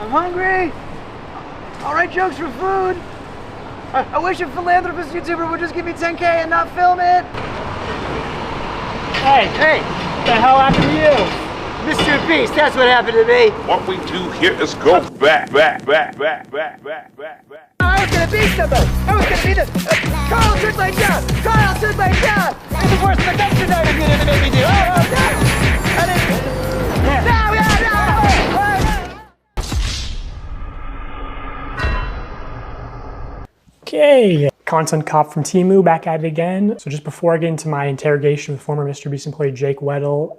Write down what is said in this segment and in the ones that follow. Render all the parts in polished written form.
I'm hungry. I'll write jokes for food. I wish a philanthropist YouTuber would just give me 10K and not film it. Hey, what the hell happened to you? MrBeast, that's what happened to me. What we do here is go back. I was gonna be somebody. I was gonna be the Carl should lay down. Kyle should lay down. It's the worst thing that United did to make me do. Oh no! And then, no. Okay, content cop from Temu back at it again. So just before I get into my interrogation with former MrBeast employee Jake Weddle,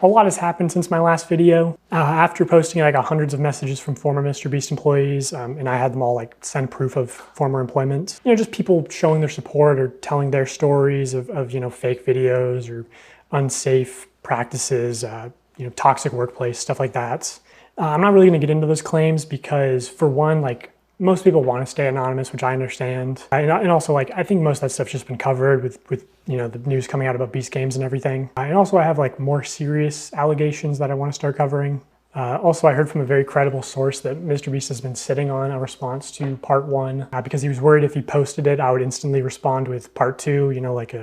a lot has happened since my last video. After posting like hundreds of messages from former MrBeast employees, and I had them all like send proof of former employment. You know, just people showing their support or telling their stories of you know, fake videos or unsafe practices, you know, toxic workplace, stuff like that. I'm not really gonna get into those claims because for one, like, most people want to stay anonymous, which I understand. And also, like, I think most of that stuff's just been covered with you know, the news coming out about Beast Games and everything. And also I have like more serious allegations that I want to start covering. Also, I heard from a very credible source that MrBeast has been sitting on a response to part 1 because he was worried if he posted it, I would instantly respond with part 2, you know, like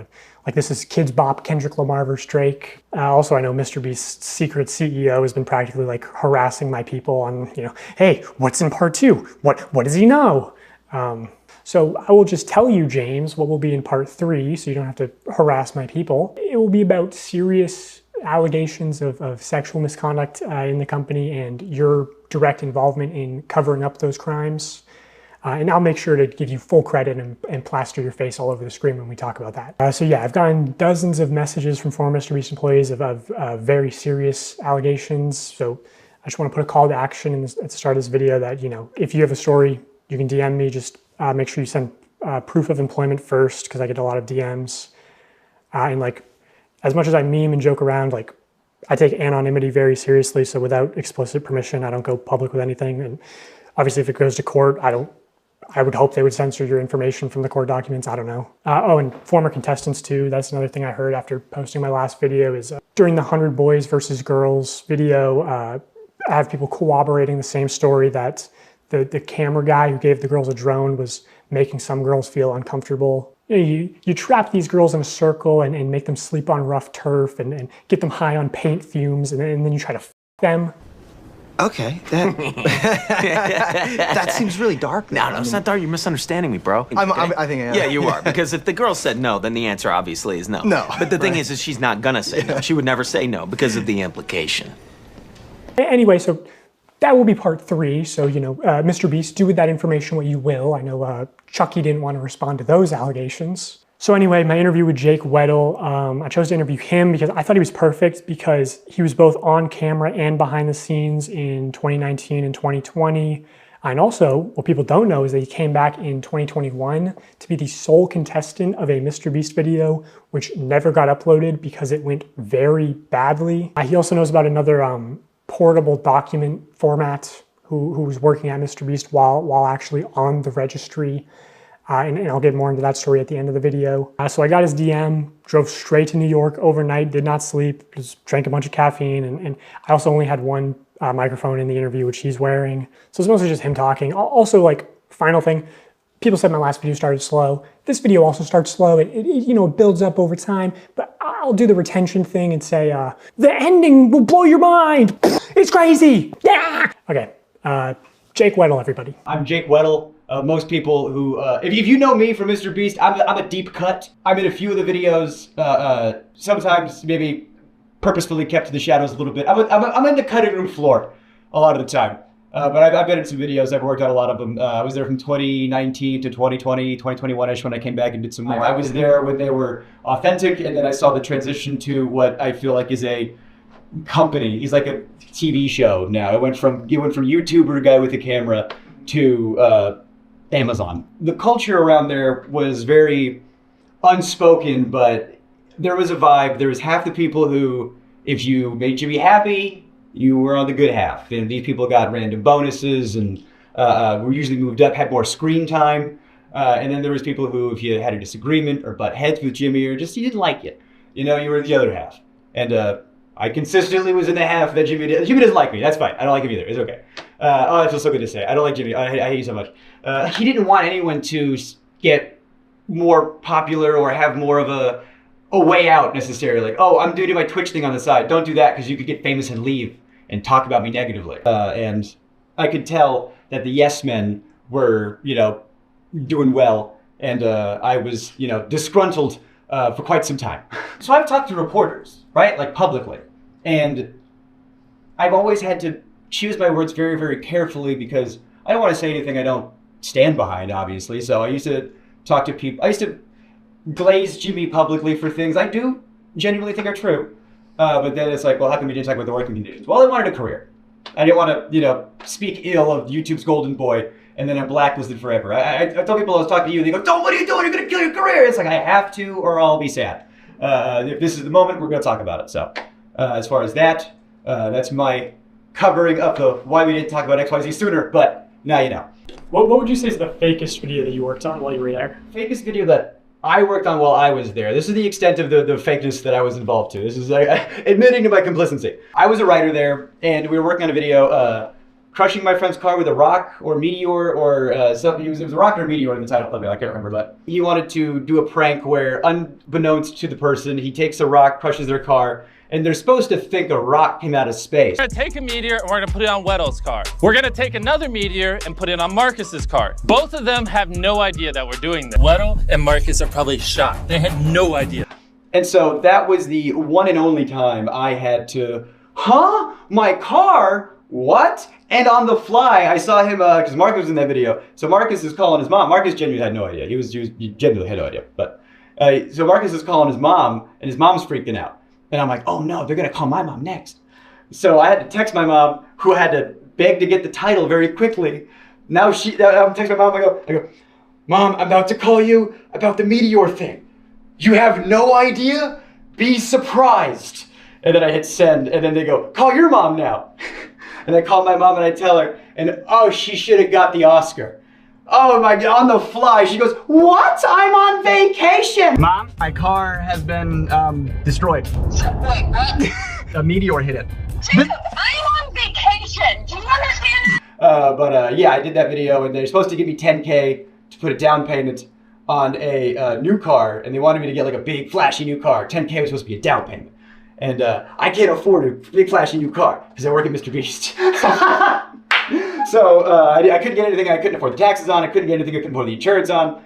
this is Kids Bop, Kendrick Lamar versus Drake. Also, I know MrBeast's secret CEO has been practically like harassing my people on, you know, hey, what's in part 2? What does he know? So I will just tell you, James, what will be in part 3, so you don't have to harass my people. It will be about serious allegations of sexual misconduct in the company and your direct involvement in covering up those crimes. And I'll make sure to give you full credit and plaster your face all over the screen when we talk about that. So yeah, I've gotten dozens of messages from former MrBeast employees of very serious allegations. So I just want to put a call to action at the start of this video that, you know, if you have a story, you can DM me. Just make sure you send proof of employment first, because I get a lot of DMs. And like, as much as I meme and joke around, like, I take anonymity very seriously, so without explicit permission, I don't go public with anything. And obviously if it goes to court, I would hope they would censor your information from the court documents, I don't know. Oh, and former contestants too, that's another thing I heard after posting my last video is during the 100 Boys versus Girls video, I have people corroborating the same story that the camera guy who gave the girls a drone was making some girls feel uncomfortable. You trap these girls in a circle and make them sleep on rough turf and get them high on paint fumes, and then you try to f them. Okay, that seems really dark. No, it's not dark. You're misunderstanding me, bro. I think I am. Yeah, you are. Because if the girl said no, then the answer obviously is no. No. But the thing is she's not gonna say no. She would never say no because of the implication. Anyway, so that will be part 3. So, you know, MrBeast, do with that information what you will. I know Chucky didn't want to respond to those allegations. So anyway, my interview with Jake Weddle, I chose to interview him because I thought he was perfect because he was both on camera and behind the scenes in 2019 and 2020. And also, what people don't know is that he came back in 2021 to be the sole contestant of a MrBeast video, which never got uploaded because it went very badly. He also knows about another portable document format who was working at MrBeast while actually on the registry. And I'll get more into that story at the end of the video. So I got his DM, drove straight to New York overnight, did not sleep, just drank a bunch of caffeine. And I also only had one microphone in the interview, which he's wearing. So it's mostly just him talking. Also, like, final thing, people said my last video started slow. This video also starts slow. It you know, builds up over time, but I'll do the retention thing and say, the ending will blow your mind. It's crazy. Yeah. Okay, Jake Weddle, everybody. I'm Jake Weddle. Most people who, if you know me from MrBeast, I'm a deep cut. I'm in a few of the videos, sometimes maybe purposefully kept to the shadows a little bit. I'm in the cutting room floor a lot of the time. But I've been in some videos, I've worked on a lot of them. I was there from 2019 to 2020, 2021-ish when I came back and did some more. I was there when they were authentic, and then I saw the transition to what I feel like is a company. He's like a TV show now. It went from YouTuber guy with a camera to Amazon. The culture around there was very unspoken, but there was a vibe. There was half the people who, if you made Jimmy happy, you were on the good half. And these people got random bonuses and were usually moved up, had more screen time. And then there was people who, if you had a disagreement or butt heads with Jimmy or just you didn't like it, you know, you were the other half. And I consistently was in the half that Jimmy doesn't like me. That's fine. I don't like him either. It's okay. Oh, that feels so good to say. I don't like Jimmy. I hate you so much. He didn't want anyone to get more popular or have more of a way out necessarily. Like, oh, I'm doing my Twitch thing on the side. Don't do that because you could get famous and leave and talk about me negatively. And I could tell that the yes men were, you know, doing well. And I was, you know, disgruntled for quite some time. So I've talked to reporters, right? Like publicly. And I've always had to choose my words very, very carefully because I don't want to say anything I don't stand behind, obviously. So I used to talk to people. I used to glaze Jimmy publicly for things I do genuinely think are true. But then it's like, well, how come you didn't talk about the working conditions? Well, I wanted a career. I didn't want to, you know, speak ill of YouTube's golden boy and then I'm blacklisted forever. I tell people I was talking to you, and they go, "Don't, what are you doing? You're going to kill your career." It's like, I have to or I'll be sad. If this is the moment, we're going to talk about it. So as far as that, that's my covering up of why we didn't talk about XYZ sooner, but now you know. What would you say is the fakest video that you worked on while you were there? Fakest video that I worked on while I was there. This is the extent of the fakeness that I was involved to. This is admitting to my complicity. I was a writer there, and we were working on a video, crushing my friend's car with a rock or meteor or something. It was a rock or a meteor in the title of it. I can't remember, but he wanted to do a prank where, unbeknownst to the person, he takes a rock, crushes their car, and they're supposed to think a rock came out of space. We're gonna take a meteor and we're gonna put it on Weddle's car. We're gonna take another meteor and put it on Marcus's car. Both of them have no idea that we're doing this. Weddle and Marcus are probably shocked. They had no idea. And so that was the one and only time I had to, my car? What? And on the fly, I saw him, because Marcus was in that video. So Marcus is calling his mom. Marcus genuinely had no idea. He genuinely had no idea. But so Marcus is calling his mom, and his mom's freaking out. And I'm like, oh no, they're gonna call my mom next. So I had to text my mom, who had to beg to get the title very quickly. Now I'm texting my mom, I go, "Mom, I'm about to call you about the meteor thing. You have no idea? Be surprised." And then I hit send, and then they go, "Call your mom now." And I call my mom and I tell her, and oh, she should have got the Oscar. Oh my God, on the fly, she goes, "What? I'm on vacation." Mom, my car has been destroyed. Wait, what? A meteor hit it. Jacob, I'm on vacation. Do you understand? Yeah, I did that video, and they're supposed to give me $10K to put a down payment on a new car, and they wanted me to get like a big flashy new car. $10K was supposed to be a down payment. And I can't afford a big flashy new car because I work at MrBeast. So I couldn't get anything I couldn't afford the taxes on. I couldn't get anything I couldn't afford the insurance on.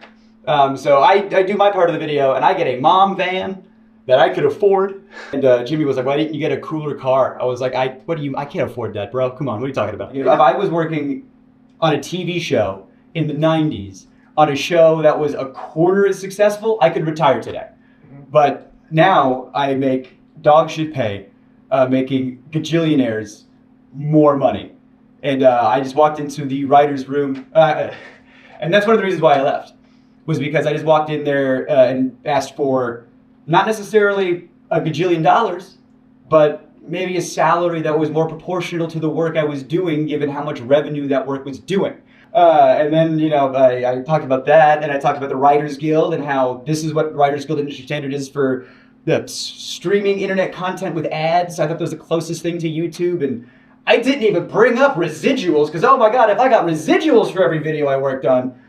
So I do my part of the video, and I get a mom van that I could afford. And Jimmy was like, "Why didn't you get a cooler car?" I was like, I can't afford that, bro. Come on, what are you talking about? If I was working on a TV show in the 90s, on a show that was a quarter as successful, I could retire today. But now I make dog shit pay, making gajillionaires more money. And I just walked into the writer's room, and that's one of the reasons why I left, was because I just walked in there and asked for not necessarily a gajillion dollars, but maybe a salary that was more proportional to the work I was doing, given how much revenue that work was doing. And then, you know, I talked about that, and I talked about the Writers Guild and how this is what Writers Guild industry standard is for the streaming internet content with ads. I thought that was the closest thing to YouTube, and I didn't even bring up residuals, because oh my God, if I got residuals for every video I worked on,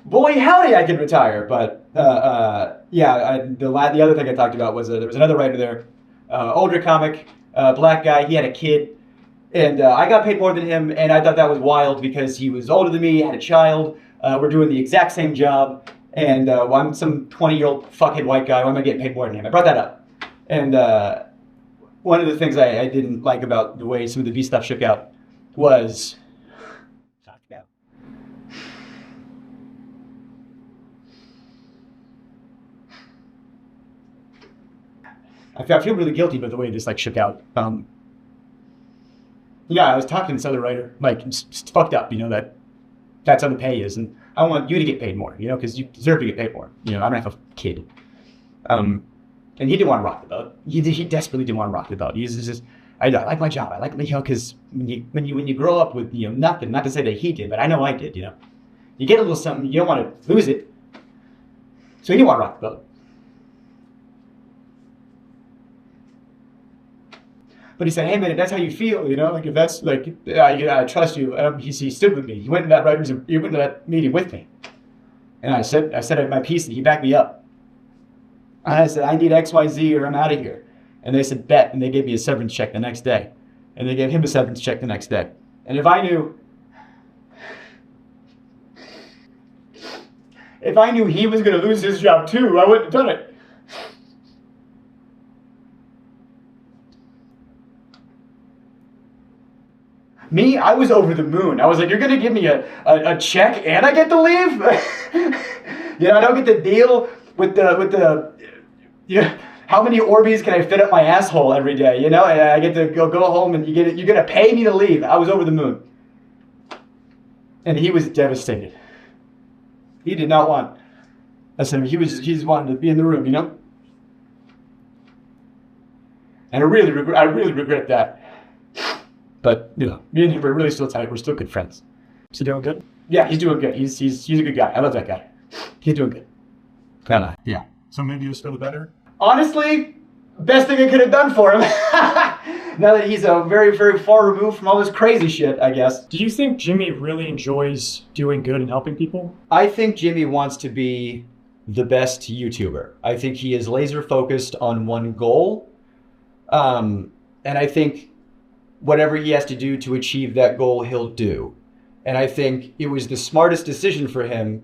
boy howdy, I could retire. But yeah, the other thing I talked about was there was another writer there, older comic, black guy. He had a kid, and I got paid more than him, and I thought that was wild because he was older than me, had a child. We're doing the exact same job, and I'm some 20-year-old fuckhead white guy. Why am I getting paid more than him? I brought that up, and one of the things I didn't like about the way some of the Beast stuff shook out was I feel really guilty about the way this like shook out. Yeah, I was talking to this other writer, like, it's fucked up, you know, that's how the pay is, and I want you to get paid more, you know, because you deserve to get paid more. You know, I don't have a kid. And he didn't want to rock the boat. He desperately didn't want to rock the boat. He's just, I like my job. I like, you know, because when you grow up with, you know, nothing, not to say that he did, but I know I did, you know. You get a little something, you don't want to lose it. So he didn't want to rock the boat. But he said, hey man, if that's how you feel, you know, like if that's like, I trust you. He stood with me. He went to that meeting with me. And I said my piece and he backed me up. And I said, I need XYZ or I'm out of here. And they said, bet. And they gave me a severance check the next day. And they gave him a severance check the next day. And if I knew he was going to lose his job too, I wouldn't have done it. Me, I was over the moon. I was like, you're going to give me a check and I get to leave? You know, I don't get to deal with the how many Orbeez can I fit up my asshole every day? You know, and I get to go home and you're going to pay me to leave. I was over the moon. And he was devastated. He did not want. I said, he just wanted to be in the room, you know? And I really regret that. But, you know, me and him are really still tight. We're still good friends. Is he doing good? Yeah, he's doing good. He's a good guy. I love that guy. He's doing good. Yeah. So maybe he was feeling better? Honestly, best thing I could have done for him. Now that he's very, very far removed from all this crazy shit, I guess. Do you think Jimmy really enjoys doing good and helping people? I think Jimmy wants to be the best YouTuber. I think he is laser focused on one goal. And I think whatever he has to do to achieve that goal, he'll do. And I think it was the smartest decision for him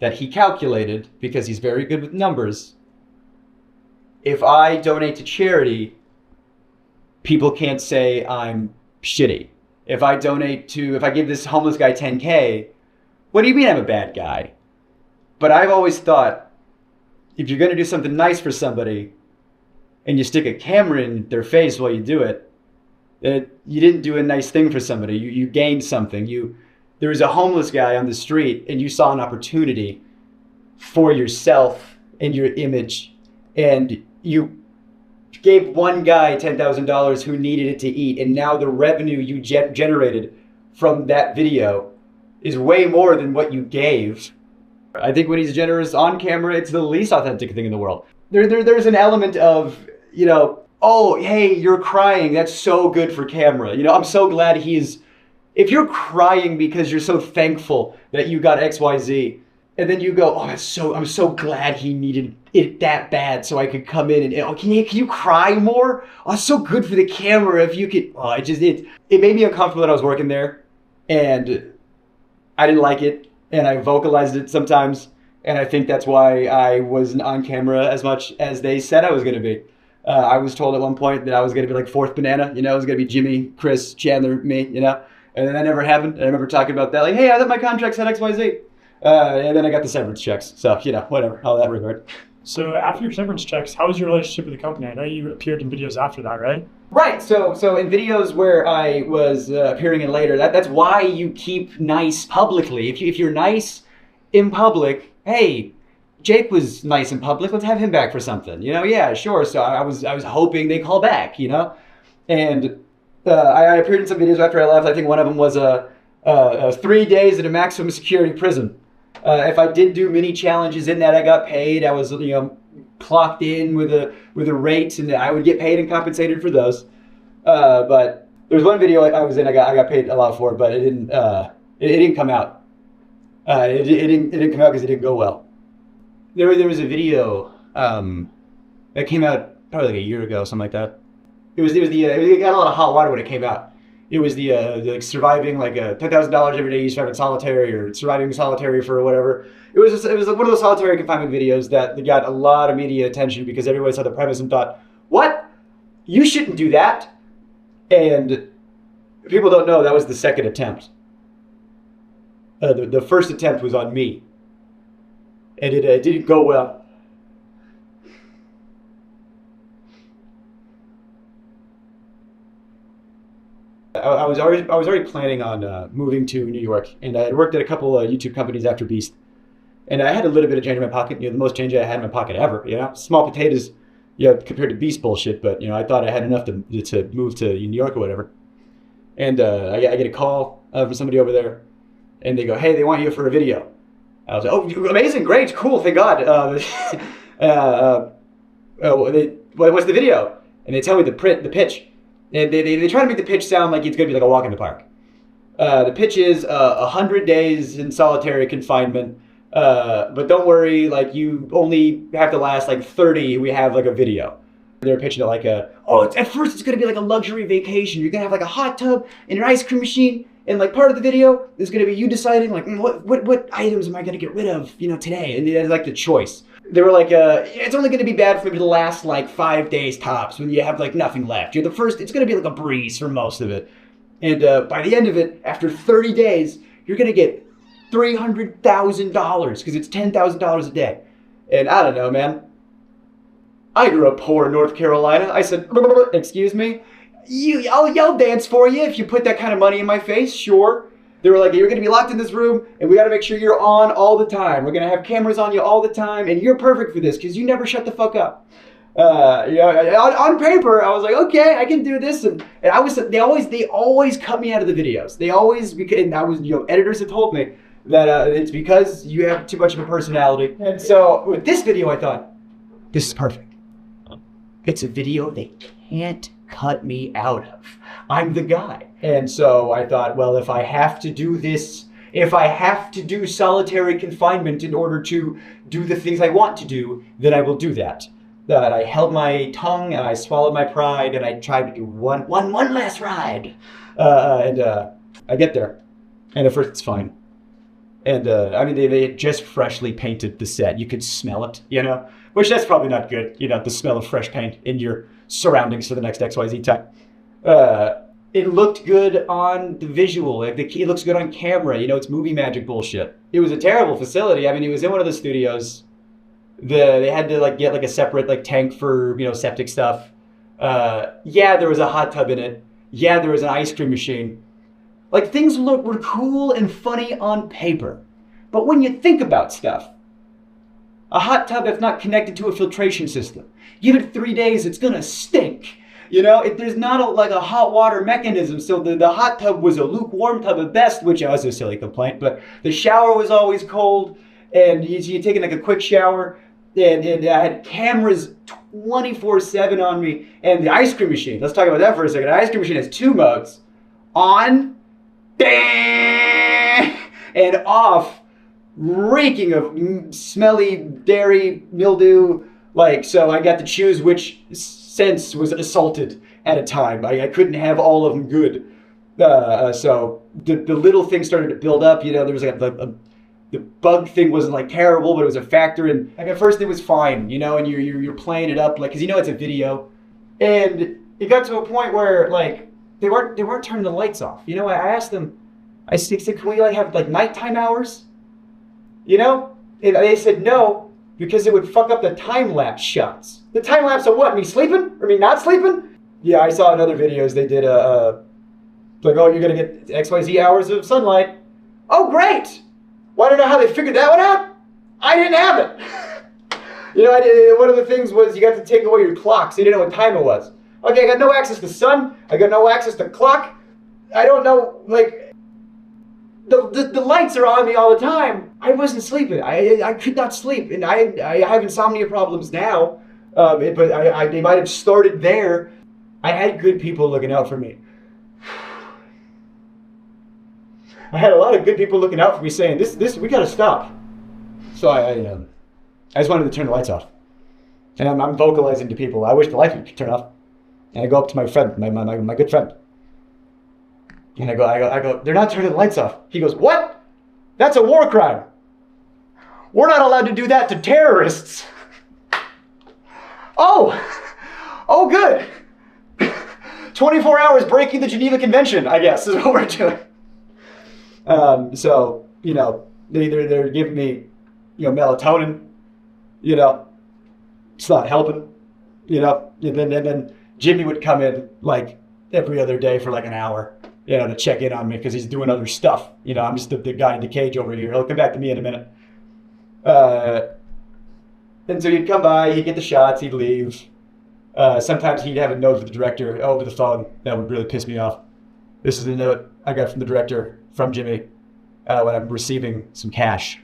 that he calculated, because he's very good with numbers. If I donate to charity, people can't say I'm shitty. If I give this homeless guy 10K, what do you mean I'm a bad guy? But I've always thought, if you're going to do something nice for somebody and you stick a camera in their face while you do it, you didn't do a nice thing for somebody. You gained something. There was a homeless guy on the street and you saw an opportunity for yourself and your image, and you gave one guy $10,000 who needed it to eat, and now the revenue you generated from that video is way more than what you gave. I think when he's generous on camera, it's the least authentic thing in the world. There's an element of, you know, oh, hey, you're crying. That's so good for camera. You know, I'm so glad if you're crying because you're so thankful that you got XYZ, and then you go, oh, I'm so glad he needed it that bad so I could come in and, oh, can you cry more? Oh, it's so good for the camera if you could. Oh, it made me uncomfortable that I was working there, and I didn't like it, and I vocalized it sometimes, and I think that's why I wasn't on camera as much as they said I was going to be. I was told at one point that I was going to be like fourth banana, you know, it was going to be Jimmy, Chris, Chandler, me, you know, and then that never happened. And I remember talking about that, like, hey, I thought my contract said XYZ. And then I got the severance checks. So, you know, whatever, all that regard. So after your severance checks, how was your relationship with the company? I know you appeared in videos after that, right? Right. So in videos where I was appearing in later, that's why you keep nice publicly. If you're nice in public, hey, Jake was nice in public, let's have him back for something. You know, yeah, sure. So I was hoping they call back, you know? And I appeared in some videos after I left. I think one of them was 3 days in a maximum security prison. If I did do mini challenges in that, I got paid. I was, you know, clocked in with a rate, and I would get paid and compensated for those. But there was one video I was in. I got paid a lot for it, but it didn't come out. It didn't come out because it didn't go well. There was a video that came out probably like a year ago, something like that. It got a lot of hot water when it came out. It was the like surviving like $10,000 every day you survive in solitary, or surviving solitary for whatever. It was one of those solitary confinement videos that got a lot of media attention because everybody saw the premise and thought, what? You shouldn't do that. And people don't know that was the second attempt. The first attempt was on me, and it didn't go well. I was already planning on moving to New York, and I had worked at a couple of YouTube companies after Beast, and I had a little bit of change in my pocket. You know, the most change I had in my pocket ever. You know, small potatoes, you know, compared to Beast bullshit. But you know, I thought I had enough to move to New York or whatever. And I get a call from somebody over there, and they go, "Hey, they want you for a video." I was like, "Oh, amazing, great, cool, thank God." What's the video? And they tell me the pitch. And they try to make the pitch sound like it's going to be like a walk in the park. The pitch is 100 days in solitary confinement. But don't worry, like you only have to last like 30. We have like a video. They're pitching it like at first it's going to be like a luxury vacation. You're going to have like a hot tub and an ice cream machine. And like part of the video is going to be you deciding like, what items am I going to get rid of, today? And it's like the choice. They were like, it's only going to be bad for you to last like 5 days tops when you have like nothing left. You're the first, it's going to be like a breeze for most of it. And by the end of it, after 30 days, you're going to get $300,000 because it's $10,000 a day. And I don't know, man. I grew up poor in North Carolina. I said, excuse me? I'll dance for you if you put that kind of money in my face, sure. They were like, you're going to be locked in this room, and we got to make sure you're on all the time. We're going to have cameras on you all the time, and you're perfect for this because you never shut the fuck up. On paper, I was like, okay, I can do this, and they always cut me out of the videos. They always, and I was, editors have told me that it's because you have too much of a personality. And so with this video, I thought, this is perfect. It's a video they can't cut me out of. I'm the guy. And so I thought, well, if I have to do this, if I have to do solitary confinement in order to do the things I want to do, then I will do that. That I held my tongue and I swallowed my pride and I tried to do one last ride. I get there. And at first it's fine. And they had just freshly painted the set. You could smell it, which that's probably not good. The smell of fresh paint in your surroundings for the next XYZ time. It looked good on the visual. It looks good on camera. It's movie magic bullshit. It was a terrible facility. It was in one of the studios. They had to get a separate tank for septic stuff. Yeah, there was a hot tub in it. Yeah, there was an ice cream machine. Things were cool and funny on paper. But when you think about stuff, a hot tub if not connected to a filtration system, give it 3 days, it's gonna stink. There's not a hot water mechanism, so the hot tub was a lukewarm tub at best, which was a silly complaint, but the shower was always cold, and you're taking a quick shower, and I had cameras 24/7 on me, and the ice cream machine, let's talk about that for a second. The ice cream machine has 2 modes, on, and off, reeking of smelly dairy mildew. So I got to choose which sense was assaulted at a time. I couldn't have all of them good. So the little things started to build up. There was the bug thing wasn't terrible, but it was a factor. And at first it was fine, and you're playing it up because it's a video. And it got to a point where they weren't turning the lights off. I asked them, I said, can we have nighttime hours? And they said no, because it would fuck up the time-lapse shots. The time-lapse of what? Me sleeping? Or me not sleeping? Yeah, I saw in other videos they did oh, you're gonna get XYZ hours of sunlight. Oh, great! Well, I don't know how they figured that one out. I didn't have it. One of the things was you got to take away your clock, so you didn't know what time it was. Okay, I got no access to sun. I got no access to clock. I don't know, the lights are on me all the time. I wasn't sleeping. I could not sleep, and I have insomnia problems now. But they might have started there. I had good people looking out for me. I had a lot of good people looking out for me, saying, "This, we gotta stop." So I just wanted to turn the lights off, and I'm vocalizing to people, "I wish the lights would turn off." And I go up to my friend, my good friend. And I go, "They're not turning the lights off." He goes, "What? That's a war crime. We're not allowed to do that to terrorists." Oh, good. 24 hours breaking the Geneva Convention, I guess, is what we're doing. So, they're giving me, melatonin, it's not helping, and then Jimmy would come in every other day for an hour. To check in on me because he's doing other stuff. I'm just the guy in the cage over here. He'll come back to me in a minute. And so he'd come by, he'd get the shots, he'd leave. Sometimes he'd have a note with the director over the phone. That would really piss me off. This is the note I got from the director, from Jimmy, when I'm receiving some cash.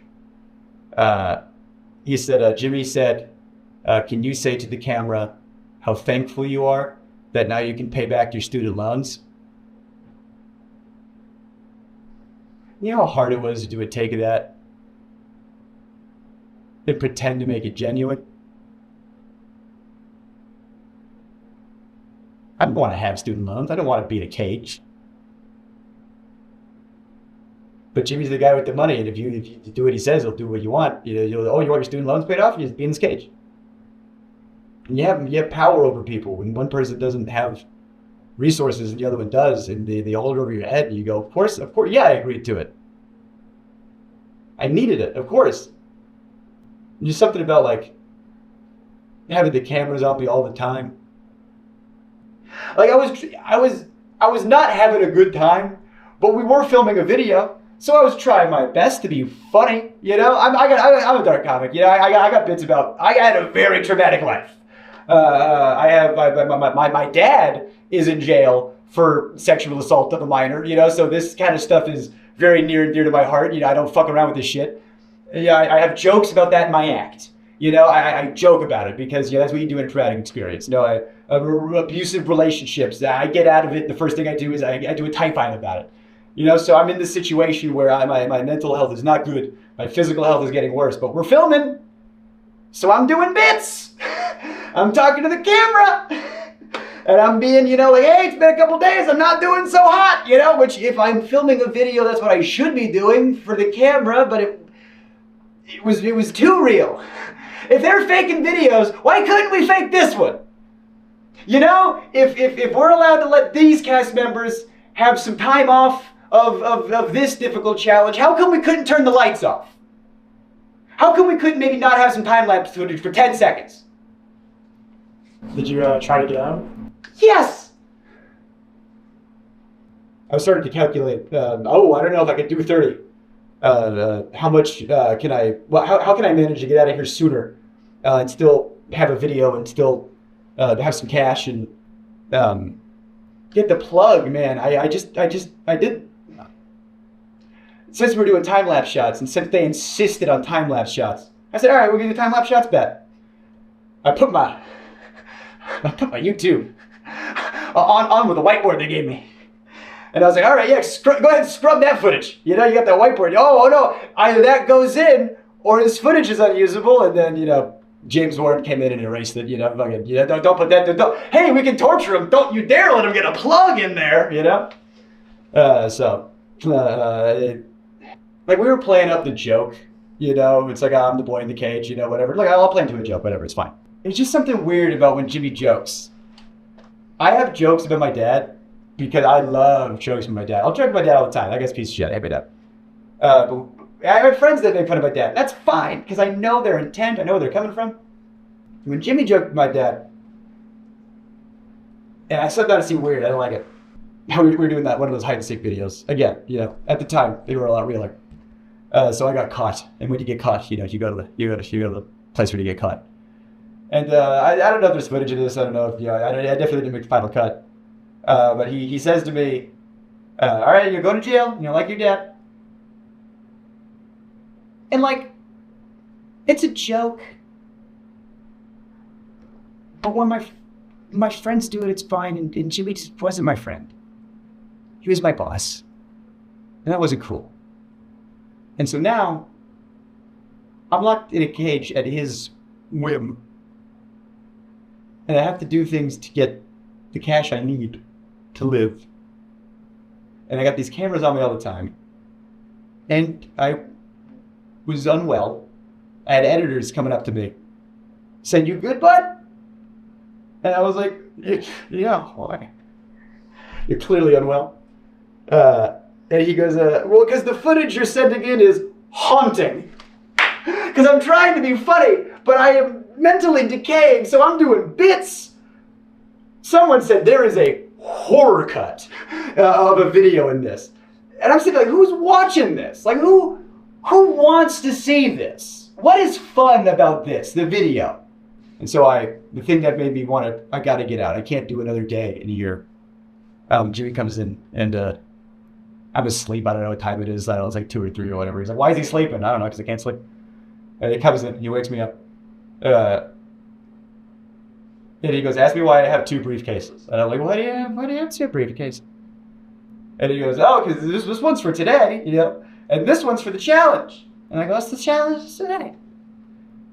He said, Jimmy said, can you say to the camera how thankful you are that now you can pay back your student loans. You know how hard it was to do a take of that? And pretend to make it genuine? I don't want to have student loans. I don't want to be in a cage. But Jimmy's the guy with the money, and if you do what he says, he'll do what you want. You want your student loans paid off? You just be in this cage. And you have power over people. When one person doesn't have resources and the other one does, and they hold it over your head, and you go, of course, yeah, I agreed to it. I needed it, of course. Just something about like having the cameras on me all the time. Like I was not having a good time, but we were filming a video, so I was trying my best to be funny. You know, I'm a dark comic. You know, I got bits about. I had a very traumatic life. I have my dad is in jail for sexual assault of a minor. You know, so this kind of stuff is very near and dear to my heart. You know, I don't fuck around with this shit. Yeah, I have jokes about that in my act. You know, I joke about it because, that's what you do in a traumatic experience. You know, abusive relationships. I get out of it. The first thing I do is I do a type file about it. You know, so I'm in this situation where my mental health is not good. My physical health is getting worse, but we're filming. So I'm doing bits. I'm talking to the camera. And I'm being, like, hey, it's been a couple days. I'm not doing so hot, which if I'm filming a video, that's what I should be doing for the camera, but it was too real. If they're faking videos, why couldn't we fake this one? If we're allowed to let these cast members have some time off of this difficult challenge, how come we couldn't turn the lights off? How come we couldn't maybe not have some time-lapse footage for 10 seconds? Did you try to get out? Yes! I was starting to calculate, I don't know if I could do 30. How much can I, how can I manage to get out of here sooner and still have a video and still have some cash and get the plug, man. I did. Since we're doing time-lapse shots and since they insisted on time-lapse shots, I said, all right, we're going to do time-lapse shots, bet. I put my YouTube on with the whiteboard they gave me. And I was like, all right, yeah, go ahead and scrub that footage. You got that whiteboard. Oh no, either that goes in or this footage is unusable. And then, James Warren came in and erased it. Don't put that. Hey, we can torture him. Don't you dare let him get a plug in there. Like we were playing up the joke. It's like I'm the boy in the cage. Whatever. Like I'll play into a joke. Whatever. It's fine. It's just something weird about when Jimmy jokes. I have jokes about my dad. Because I love jokes with my dad. I'll joke with my dad all the time. That guy's a piece of shit. I hate my dad. But I have friends that make fun of my dad. That's fine, because I know their intent. I know where they're coming from. When Jimmy joked with my dad, and I said that to seem weird. I don't like it. We were doing one of those hide and seek videos. Again, at the time, they were a lot realer. So I got caught. And when you get caught, you go to the place where you get caught. And I don't know if there's footage of this. I don't know if, I definitely didn't make the final cut. But he says to me, all right, you're going to jail, like your dad. And it's a joke. But when my friends do it, it's fine. And Jimmy just wasn't my friend. He was my boss. And that wasn't cool. And so now, I'm locked in a cage at his whim. And I have to do things to get the cash I need to live. And I got these cameras on me all the time. And I was unwell. I had editors coming up to me saying, "You good, bud?" And I was like, "Yeah, why? You're clearly unwell." And he goes, well, because the footage you're sending in is haunting. Because I'm trying to be funny, but I am mentally decaying, so I'm doing bits. Someone said there is a horror cut of a video in this. And I'm thinking, who's watching this? Who wants to see this? What is fun about this, the video? And so the thing that made me I gotta get out. I can't do another day in a year. Jimmy comes in and I'm asleep. I don't know what time it is. I don't know, it's like 2 or 3 or whatever. He's like, why is he sleeping? I don't know, because I can't sleep. And he comes in, he wakes me up. And he goes, ask me why I have 2 briefcases. And I'm like, why do you have 2 briefcases? And he goes, oh, because this one's for today, you know, and this one's for the challenge. And I go, what's the challenge today?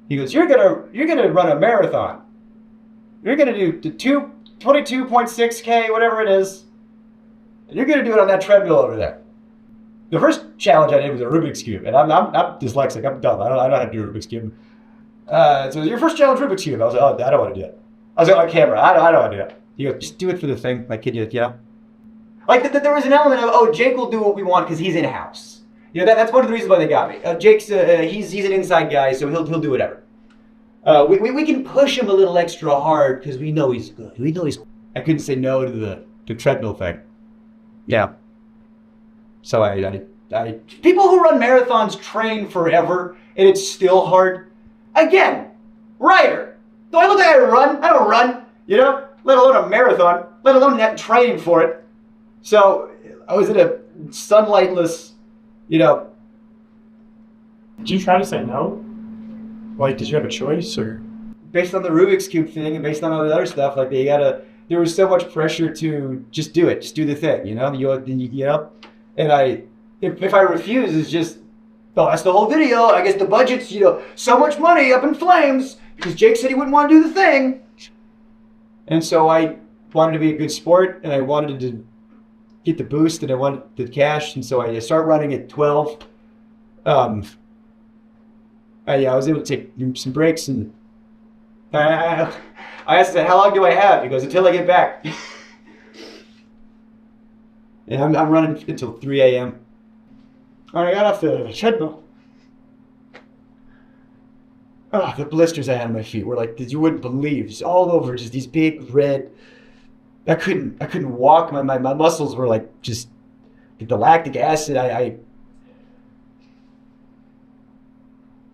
He goes, you're gonna run a marathon. You're gonna do the 22.6K, whatever it is. And you're gonna do it on that treadmill over there. The first challenge I did was a Rubik's Cube, and I'm dyslexic, I'm dumb. I don't know how to do a Rubik's Cube. So your first challenge, Rubik's Cube. I was like, oh, I don't want to do it. I was like, on camera, I don't want to do it. He goes, just do it for the thing, my kid, you know? Like, there was an element of, oh, Jake will do what we want because he's in-house. You know, that's one of the reasons why they got me. Jake's, he's an inside guy, so he'll do whatever. We can push him a little extra hard because we know he's good. We know he's... I couldn't say no to the treadmill thing. Yeah. So I people who run marathons train forever, and it's still hard. Again, writer. Do I look like I run? I don't run, you know? Let alone a marathon, let alone that training for it. So I was in a sunlightless, you know. Did you try to say no? Like, did you have a choice, or? Based on the Rubik's Cube thing and based on all the other stuff, like there was so much pressure to just do it, just do the thing, you know? You know? And if I refuse, it's just, oh, that's the whole video. I guess the budget's, you know, so much money up in flames because Jake said he wouldn't want to do the thing. And so I wanted to be a good sport, and I wanted to get the boost, and I wanted the cash, and so I started running at 12. I was able to take some breaks, and I asked him, how long do I have? He goes, until I get back. And I'm running until 3 a.m. I got off the treadmill. Oh, the blisters I had on my feet were like, you wouldn't believe, just all over, just these big red. I couldn't walk. My muscles were like just the lactic acid. I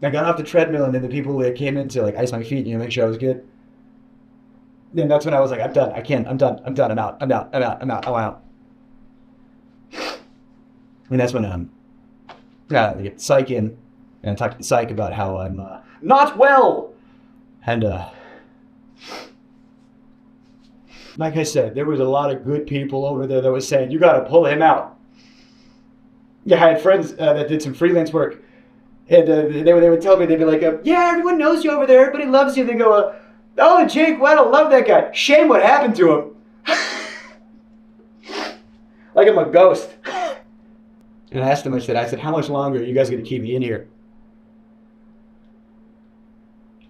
got off the treadmill, and then the people that came in to like ice my feet, you know, make sure I was good. Then that's when I was like, I'm done. I can't. I'm done. I'm out. I'm out. And that's when I get psych in and talk to the psych about how I'm not well. And like I said, there was a lot of good people over there that was saying, you got to pull him out. Yeah, I had friends that did some freelance work. And they would tell me, they'd be like, yeah, everyone knows you over there. Everybody loves you. They go, oh, Jake Weddle, love that guy. Shame what happened to him. Like I'm a ghost. And I asked him, I said, how much longer are you guys going to keep me in here?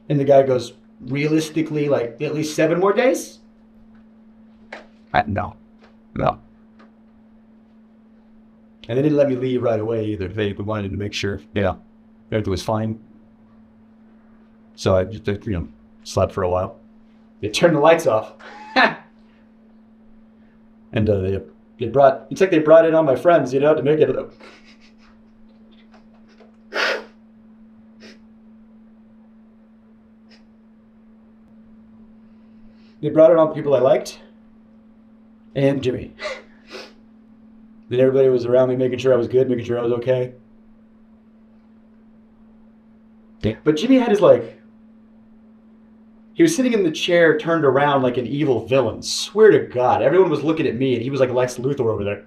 And the guy goes, realistically, like at least 7 more days? No. And they didn't let me leave right away either. They wanted to make sure, everything was fine. So I just, slept for a while. They turned the lights off. And it's like they brought in all my friends, to make it. They brought in all the people I liked. And Jimmy. Then everybody was around me making sure I was good, making sure I was okay. Yeah. But Jimmy had his he was sitting in the chair turned around like an evil villain. Swear to God. Everyone was looking at me and he was like Lex Luthor over there.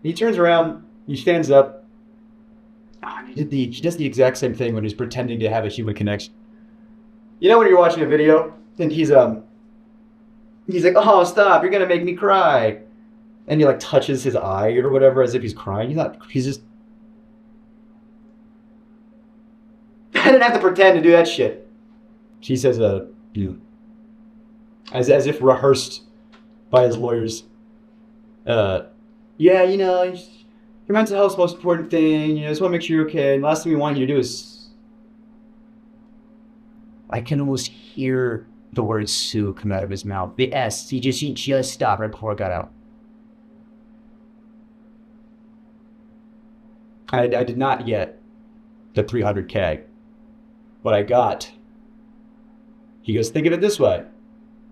He turns around, he stands up. He does the exact same thing when he's pretending to have a human connection. You know when you're watching a video and he's like, oh, stop, you're gonna make me cry. And he touches his eye or whatever as if he's crying. He's just... I didn't have to pretend to do that shit. She says, as if rehearsed by his lawyers. Yeah, your mental health's the most important thing. I just want to make sure you're okay. And the last thing we want you to do is... I can almost hear the word Sue come out of his mouth. The S. He just stopped right before it got out. I did not get the 300K. What I got, he goes, think of it this way.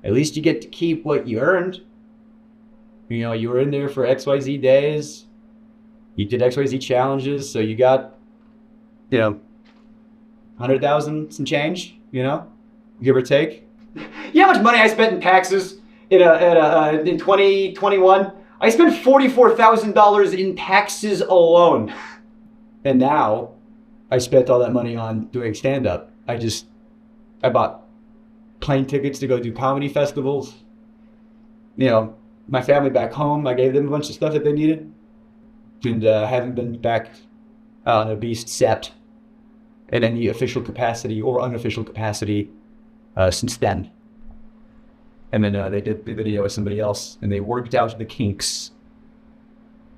At least you get to keep what you earned. You were in there for XYZ days. You did XYZ challenges, so you got, 100,000 some change, give or take. You know how much money I spent in taxes in 2021? I spent $44,000 in taxes alone. And now I spent all that money on doing stand-up. I bought plane tickets to go do comedy festivals. You know, my family back home, I gave them a bunch of stuff that they needed. And haven't been back on a Beast set in any official capacity or unofficial capacity since then. And then they did the video with somebody else, and they worked out the kinks.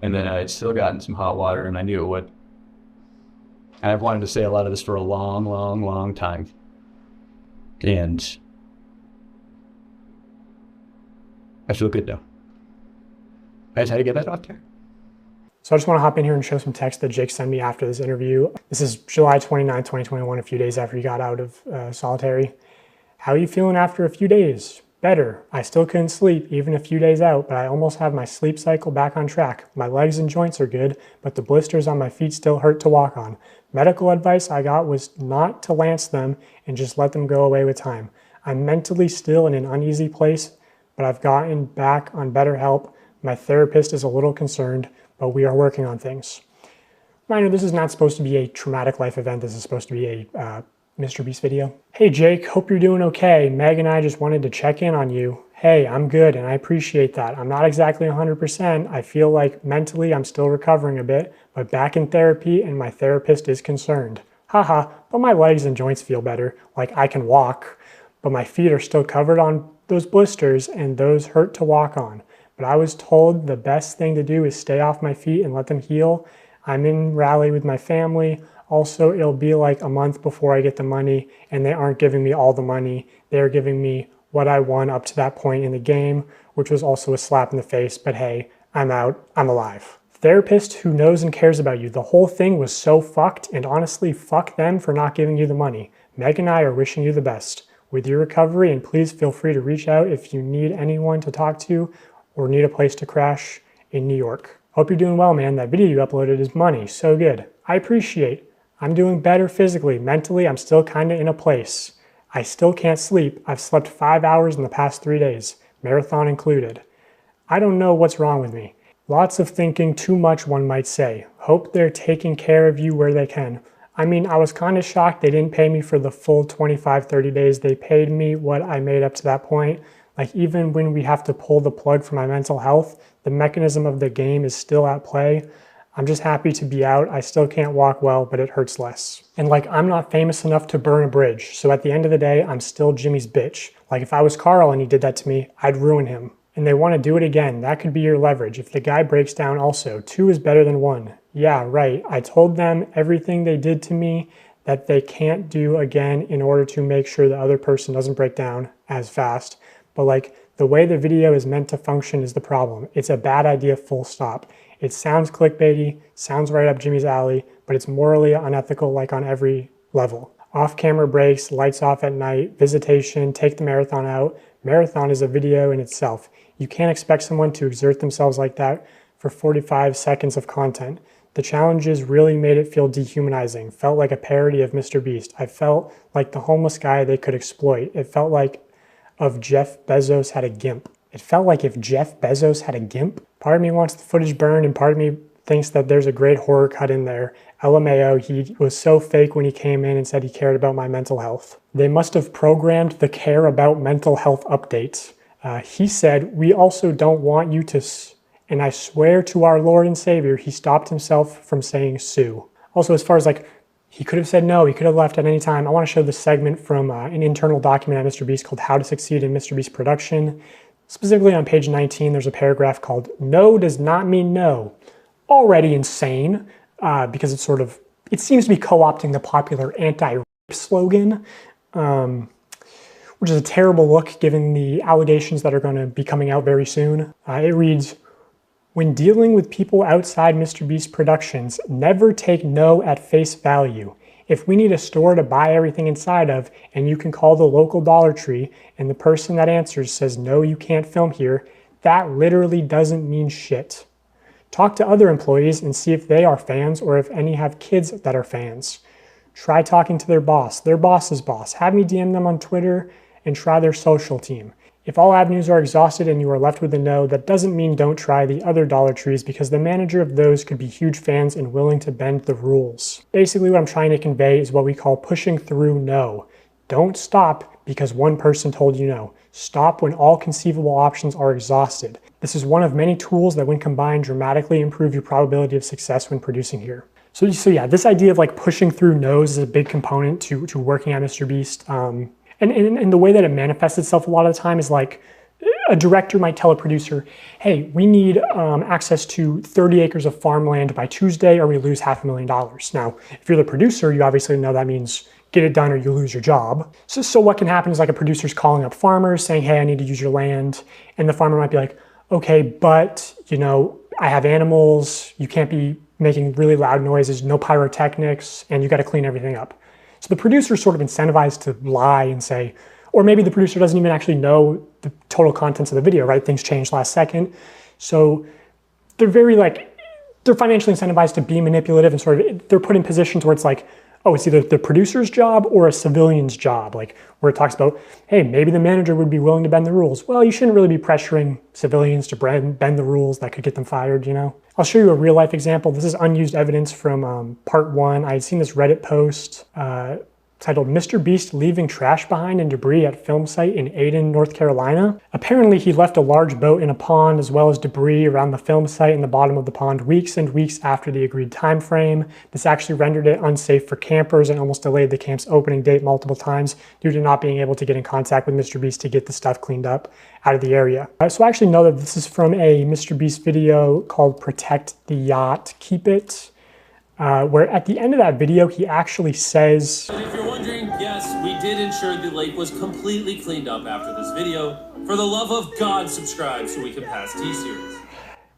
And then I'd still gotten some hot water, and I knew it would. And I've wanted to say a lot of this for a long, long, long time. And I feel good now. I just had to get that off there. So I just want to hop in here and show some text that Jake sent me after this interview. This is July 29, 2021, a few days after he got out of solitary. How are you feeling after a few days? Better. I still couldn't sleep even a few days out, but I almost have my sleep cycle back on track. My legs and joints are good, but the blisters on my feet still hurt to walk on. Medical advice I got was not to lance them and just let them go away with time. I'm mentally still in an uneasy place, but I've gotten back on better help. My therapist is a little concerned, but we are working on things. Reminder, this is not supposed to be a traumatic life event. This is supposed to be a MrBeast video. Hey Jake, hope you're doing okay. Meg and I just wanted to check in on you. Hey, I'm good and I appreciate that. I'm not exactly 100%. I feel like mentally I'm still recovering a bit, but back in therapy and my therapist is concerned. Haha, but my legs and joints feel better. Like I can walk, but my feet are still covered on those blisters and those hurt to walk on. But I was told the best thing to do is stay off my feet and let them heal. I'm in Raleigh with my family. Also, it'll be like a month before I get the money, and they aren't giving me all the money. They're giving me what I won up to that point in the game, which was also a slap in the face, but hey, I'm out, I'm alive. Therapist who knows and cares about you. The whole thing was so fucked, and honestly, fuck them for not giving you the money. Meg and I are wishing you the best with your recovery, and please feel free to reach out if you need anyone to talk to or need a place to crash in New York. Hope you're doing well, man. That video you uploaded is money, so good. I appreciate. I'm doing better physically. Mentally, I'm still kind of in a place. I still can't sleep. I've slept 5 hours in the past 3 days, marathon included. I don't know what's wrong with me. Lots of thinking, too much one might say. Hope they're taking care of you where they can. I mean, I was kind of shocked they didn't pay me for the full 25, 30 days. They paid me what I made up to that point. Like even when we have to pull the plug for my mental health, the mechanism of the game is still at play. I'm just happy to be out. I still can't walk well, but it hurts less. And like, I'm not famous enough to burn a bridge. So at the end of the day, I'm still Jimmy's bitch. Like if I was Carl and he did that to me, I'd ruin him. And they want to do it again. That could be your leverage. If the guy breaks down also, 2 is better than 1. Yeah, right. I told them everything they did to me that they can't do again in order to make sure the other person doesn't break down as fast. But like the way the video is meant to function is the problem. It's a bad idea, full stop. It sounds clickbaity, sounds right up Jimmy's alley, but it's morally unethical like on every level. Off-camera breaks, lights off at night, visitation, take the marathon out. Marathon is a video in itself. You can't expect someone to exert themselves like that for 45 seconds of content. The challenges really made it feel dehumanizing, felt like a parody of MrBeast. I felt like the homeless guy they could exploit. It felt like if Jeff Bezos had a GIMP. It felt like if Jeff Bezos had a GIMP. Part of me wants the footage burned and part of me thinks that there's a great horror cut in there. LMAO, he was so fake when he came in and said he cared about my mental health. They must have programmed the care about mental health updates. He said, we also don't want you to, and I swear to our Lord and Savior, he stopped himself from saying sue. Also, as far as like, he could have said no, he could have left at any time. I want to show this segment from an internal document at MrBeast called How to Succeed in MrBeast Production. Specifically on page 19, there's a paragraph called No Does Not Mean No. Already insane, because it seems to be co-opting the popular anti-rape slogan, which is a terrible look given the allegations that are going to be coming out very soon. It reads, when dealing with people outside MrBeast Productions, never take no at face value. If we need a store to buy everything inside of, and you can call the local Dollar Tree, and the person that answers says, no, you can't film here, that literally doesn't mean shit. Talk to other employees and see if they are fans or if any have kids that are fans. Try talking to their boss's boss. Have me DM them on Twitter and try their social team. If all avenues are exhausted and you are left with a no, that doesn't mean don't try the other Dollar Trees, because the manager of those could be huge fans and willing to bend the rules. Basically what I'm trying to convey is what we call pushing through no. Don't stop because one person told you no. Stop when all conceivable options are exhausted. This is one of many tools that when combined dramatically improve your probability of success when producing here. So yeah, this idea of like pushing through no's is a big component to working at MrBeast. And the way that it manifests itself a lot of the time is like a director might tell a producer, hey, we need access to 30 acres of farmland by Tuesday or we lose $500,000. Now, if you're the producer, you obviously know that means get it done or you lose your job. So what can happen is like a producer's calling up farmers saying, hey, I need to use your land. And the farmer might be like, okay, but you know, I have animals, you can't be making really loud noises, no pyrotechnics, and you got to clean everything up. So the producer's sort of incentivized to lie and say, or maybe the producer doesn't even actually know the total contents of the video, right? Things changed last second. So they're very like, they're financially incentivized to be manipulative and sort of, they're put in positions where it's like, oh, it's either the producer's job or a civilian's job, like where it talks about, hey, maybe the manager would be willing to bend the rules. Well, you shouldn't really be pressuring civilians to bend the rules that could get them fired, you know? I'll show you a real life example. This is unused evidence from part 1. I had seen this Reddit post titled MrBeast leaving trash behind and debris at film site in Ayden, North Carolina. Apparently he left a large boat in a pond as well as debris around the film site in the bottom of the pond weeks and weeks after the agreed time frame. This actually rendered it unsafe for campers and almost delayed the camp's opening date multiple times due to not being able to get in contact with MrBeast to get the stuff cleaned up out of the area. So I actually know that this is from a MrBeast video called Protect the Yacht, Keep It, where at the end of that video, he actually says, if you're wondering, yes, we did ensure the lake was completely cleaned up after this video. For the love of God, subscribe so we can pass T-Series.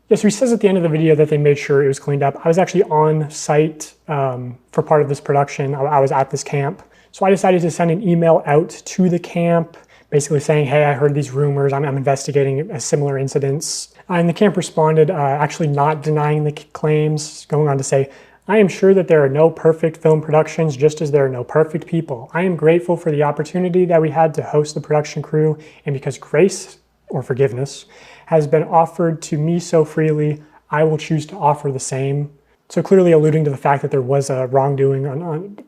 Yeah, so he says at the end of the video that they made sure it was cleaned up. I was actually on site for part of this production. I was at this camp. So I decided to send an email out to the camp, basically saying, hey, I heard these rumors. I'm investigating similar incidents. And the camp responded, actually not denying the claims, going on to say, I am sure that there are no perfect film productions, just as there are no perfect people. I am grateful for the opportunity that we had to host the production crew, and because grace, or forgiveness, has been offered to me so freely, I will choose to offer the same. So clearly alluding to the fact that there was a wrongdoing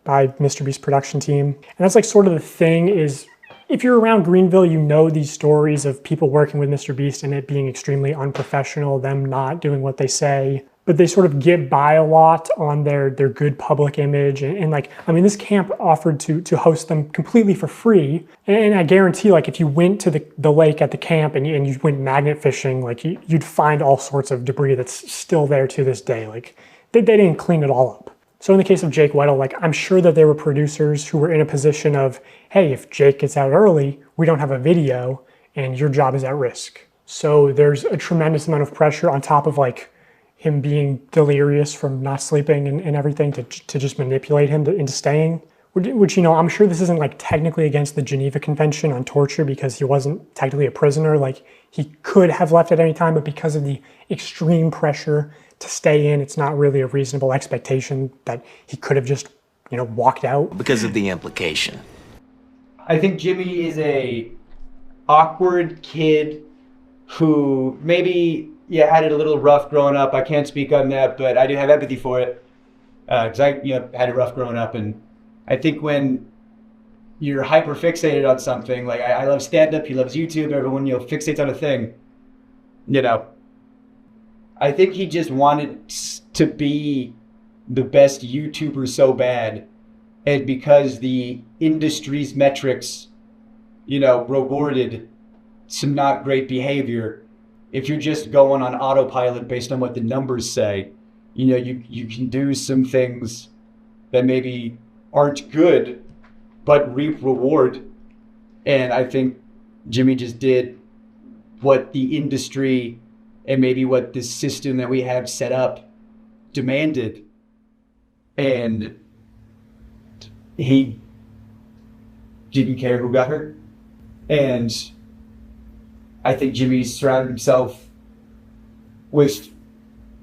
by MrBeast's production team. And that's like sort of the thing is, if you're around Greenville, you know these stories of people working with MrBeast and it being extremely unprofessional, them not doing what they say. But they sort of get by a lot on their good public image. And like, I mean, this camp offered to host them completely for free. And I guarantee, like, if you went to the lake at the camp and you went magnet fishing, like, you'd find all sorts of debris that's still there to this day. Like, they didn't clean it all up. So in the case of Jake Weddle, like, I'm sure that there were producers who were in a position of, hey, if Jake gets out early, we don't have a video and your job is at risk. So there's a tremendous amount of pressure on top of, like, him being delirious from not sleeping and everything to just manipulate him into staying. Which, you know, I'm sure this isn't like technically against the Geneva Convention on torture because he wasn't technically a prisoner. Like, he could have left at any time, but because of the extreme pressure to stay in, it's not really a reasonable expectation that he could have just, you know, walked out. Because of the implication. I think Jimmy is a awkward kid who maybe, yeah, had it a little rough growing up. I can't speak on that, but I do have empathy for it because I, you know, had it rough growing up. And I think when you're hyper fixated on something, like I love stand-up, he loves YouTube, everyone, you know, fixates on a thing, you know. I think he just wanted to be the best YouTuber so bad, and because the industry's metrics, you know, rewarded some not great behavior, if you're just going on autopilot based on what the numbers say, you know, you can do some things that maybe aren't good, but reap reward. And I think Jimmy just did what the industry and maybe what the system that we have set up demanded. And he didn't care who got hurt. And I think Jimmy surrounded himself with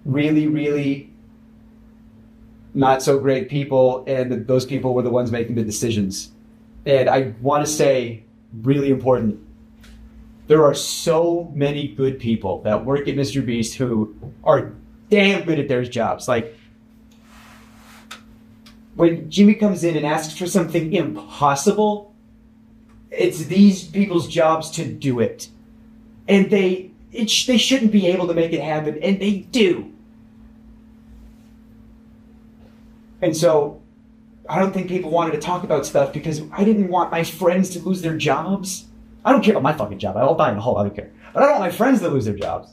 really, really not so great people, and those people were the ones making the decisions. And I want to say, really important, there are so many good people that work at MrBeast who are damn good at their jobs. Like, when Jimmy comes in and asks for something impossible, it's these people's jobs to do it. And they shouldn't be able to make it happen, and they do. And so, I don't think people wanted to talk about stuff because I didn't want my friends to lose their jobs. I don't care about my fucking job. I'll die in a hole. I don't care. But I don't want my friends to lose their jobs.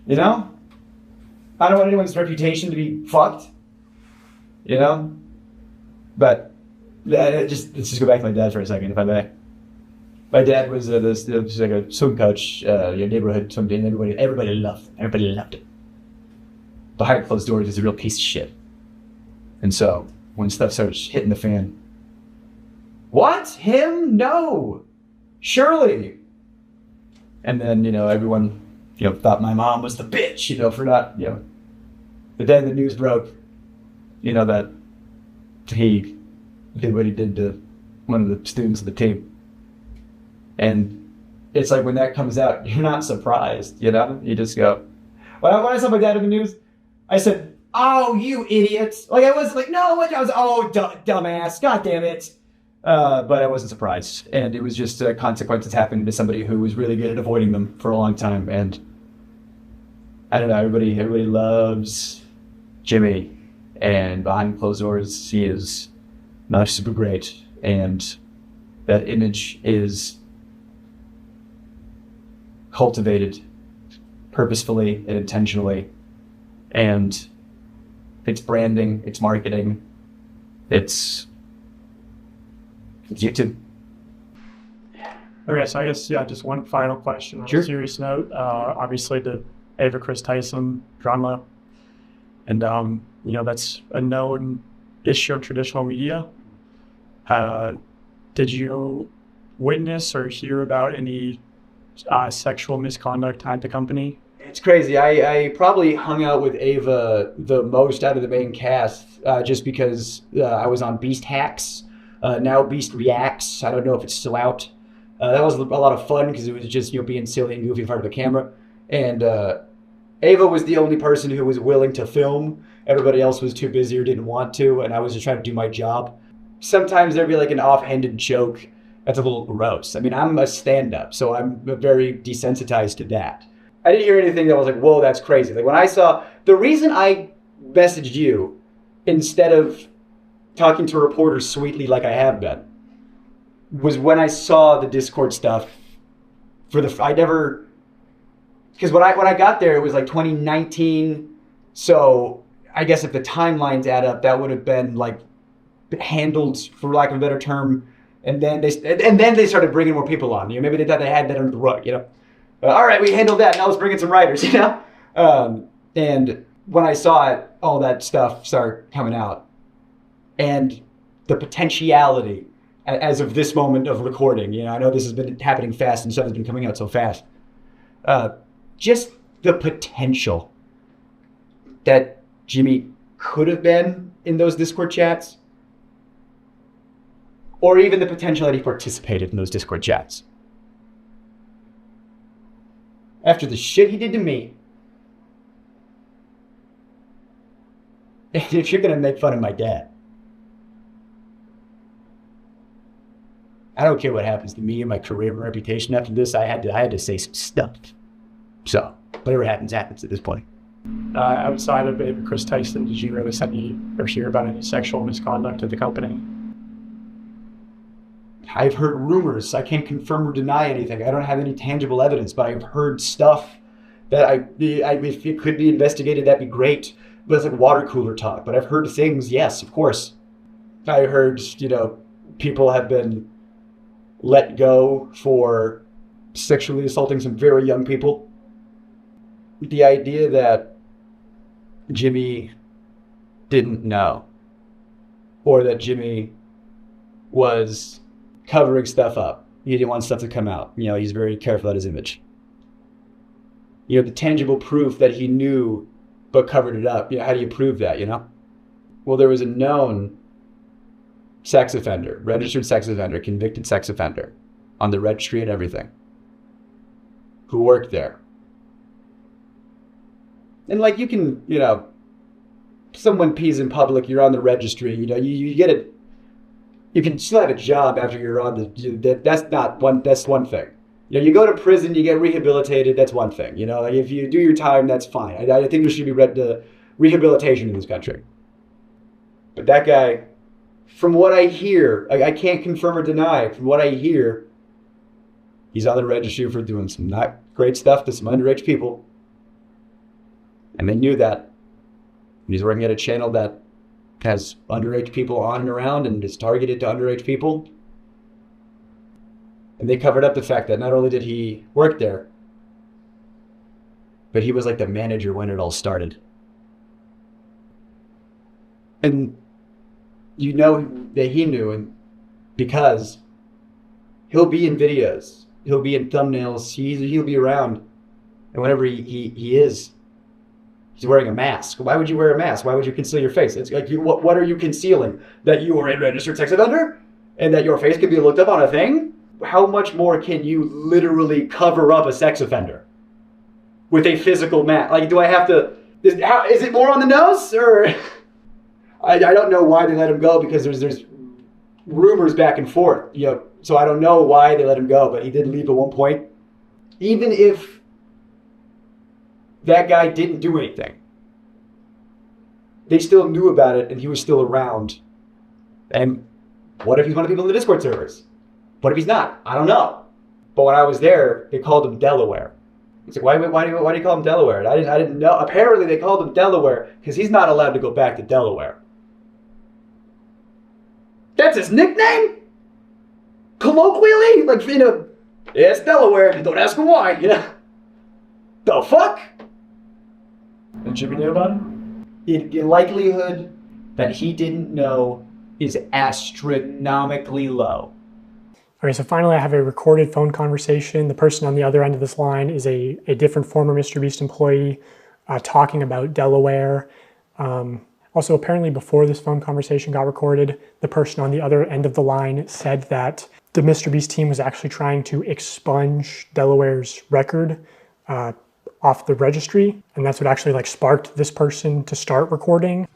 You know? I don't want anyone's reputation to be fucked. You know? But let's just go back to my dad for a second, if I may. My dad was like a swim coach, neighborhood swim team. Everybody loved him. Everybody loved him. Behind closed doors, he's a real piece of shit. And so, when stuff starts hitting the fan, what? Him? No! Surely! And then, everyone, thought my mom was the bitch, for not, But then the news broke, that he did what he did to one of the students of the team. And it's like when that comes out, you're not surprised, You just go. When I saw my dad in the news, I said, "Oh, you idiots!" Like I was like, "No," I was, "Oh, dumbass, god damn it!" But I wasn't surprised, and it was just consequences happening to somebody who was really good at avoiding them for a long time. And I don't know, everybody loves Jimmy, and behind closed doors, he is not super great, and that image is cultivated purposefully and intentionally, and it's branding, it's marketing, it's YouTube. Okay, so I guess, just one final question on a serious note. Obviously, the Ava Chris Tyson drama, and, that's a known issue of traditional media. Did you witness or hear about any sexual misconduct at the company? It's crazy. I probably hung out with Ava the most out of the main cast just because I was on Beast Hacks. Now Beast Reacts. I don't know if it's still out. That was a lot of fun because it was just being silly and goofy in front of the camera. And Ava was the only person who was willing to film. Everybody else was too busy or didn't want to, and I was just trying to do my job. Sometimes there'd be like an offhanded joke that's a little gross. I mean, I'm a stand-up, so I'm very desensitized to that. I didn't hear anything that was like, whoa, that's crazy. Like when I saw, the reason I messaged you instead of talking to reporters sweetly like I have been was when I saw the Discord stuff because when I got there, it was like 2019. So I guess if the timelines add up, that would have been like handled, for lack of a better term. And then they started bringing more people on. Maybe they thought they had that under the rug, all right, we handled that. Now let's bring in some writers, And when I saw it, all that stuff start coming out. And the potentiality, as of this moment of recording, I know this has been happening fast and stuff has been coming out so fast. Just the potential that Jimmy could have been in those Discord chats, or even the potential that he participated in those Discord chats. After the shit he did to me, and if you're gonna make fun of my dad, I don't care what happens to me and my career and reputation after this. I had to say some stuff. So whatever happens at this point. Outside of Ava Chris Tyson, did you notice any or hear about any sexual misconduct at the company? I've heard rumors. I can't confirm or deny anything. I don't have any tangible evidence, but I've heard stuff that if it could be investigated, that'd be great. But it's like water cooler talk. But I've heard things, yes, of course. I heard, people have been let go for sexually assaulting some very young people. The idea that Jimmy didn't know, or that Jimmy was covering stuff up. He didn't want stuff to come out. He's very careful about his image. The tangible proof that he knew but covered it up. How do you prove that, Well, there was a known sex offender, registered sex offender, convicted sex offender on the registry and everything who worked there. And like you can, you know, someone pees in public, you're on the registry, you know, you get it. You can still have a job after you're on the, that's one thing. You know, you go to prison, you get rehabilitated, that's one thing. You know, like if you do your time, that's fine. I think there should be rehabilitation in this country. But that guy, from what I hear, I can't confirm or deny, from what I hear, he's on the registry for doing some not great stuff to some underage people. And they knew that. And he's working at a channel that has underage people on and around and is targeted to underage people. And they covered up the fact that not only did he work there, but he was like the manager when it all started. And you know that he knew, and because he'll be in videos, he'll be in thumbnails, he'll be around. And whenever he is, he's wearing a mask. Why would you wear a mask? Why would you conceal your face? It's like, what are you concealing? That you are a registered sex offender? And that your face can be looked up on a thing? How much more can you literally cover up a sex offender with a physical mask? Like, do I have to, is it more on the nose? Or I don't know why they let him go, because there's rumors back and forth, you know, so I don't know why they let him go, but he did leave at one point. Even if that guy didn't do anything, they still knew about it and he was still around. And what if he's one of the people in the Discord servers? What if he's not? I don't know. But when I was there, they called him Delaware. It's like, why do you call him Delaware? And I didn't know. Apparently they called him Delaware because he's not allowed to go back to Delaware. That's his nickname? Colloquially? Like, you know, yeah, it's Delaware. Don't ask him why, you know? The fuck? And Jimmy knew about it? The likelihood that he didn't know is astronomically low. Okay, so finally I have a recorded phone conversation. The person on the other end of this line is a different former MrBeast employee talking about Delaware. Also, apparently before this phone conversation got recorded, the person on the other end of the line said that the MrBeast team was actually trying to expunge Delaware's record off the registry, and that's what actually like sparked this person to start recording.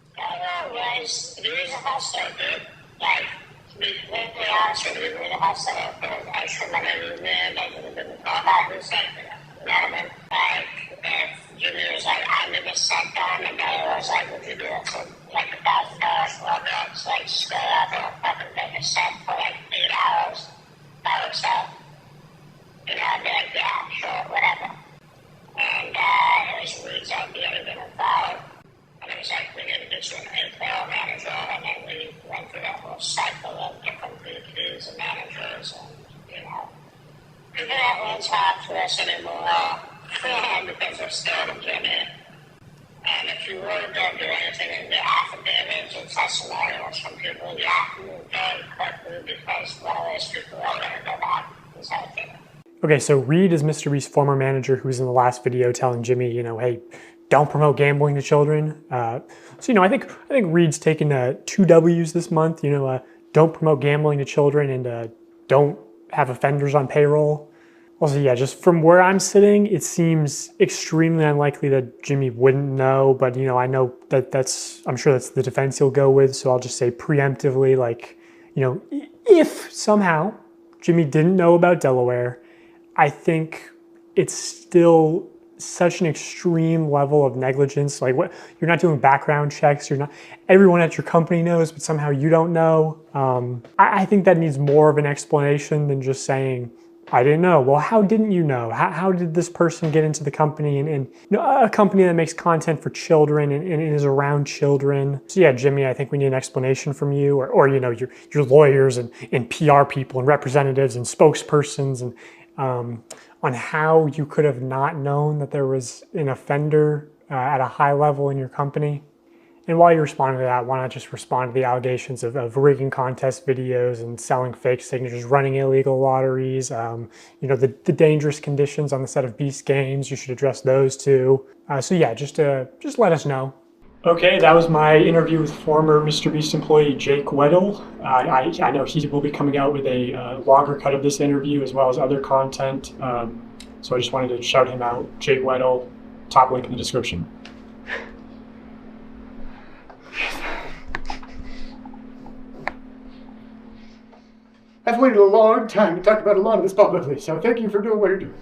Because they're scared of Jimmy. And if you really don't do anything in the affidavits and testimonials from people, you have to move very quickly because one of those people are going to go back and say it. Okay, so Reed is MrBeast's former manager who was in the last video telling Jimmy, you know, hey, don't promote gambling to children. So, you know, I think Reed's taken 2 W's this month, you know, don't promote gambling to children and don't have offenders on payroll. Also, yeah, just from where I'm sitting, it seems extremely unlikely that Jimmy wouldn't know, but, you know, I know I'm sure that's the defense he'll go with, so I'll just say preemptively, like, you know, if somehow Jimmy didn't know about Delaware, I think it's still such an extreme level of negligence. Like, what, you're not doing background checks, everyone at your company knows, but somehow you don't know. I think that needs more of an explanation than just saying, I didn't know. Well, how didn't you know? How did this person get into the company and you know, a company that makes content for children and is around children? So yeah, Jimmy, I think we need an explanation from you or you know, your lawyers and PR people and representatives and spokespersons and on how you could have not known that there was an offender at a high level in your company. And while you're responding to that, why not just respond to the allegations of rigging contest videos and selling fake signatures, running illegal lotteries, you know, the dangerous conditions on the set of Beast games, you should address those too. So yeah, just let us know. Okay, that was my interview with former MrBeast employee Jake Weddle. I know he will be coming out with a longer cut of this interview as well as other content. So I just wanted to shout him out. Jake Weddle, top link in the description. I've waited a long time to talk about a lot of this publicly, so thank you for doing what you're doing.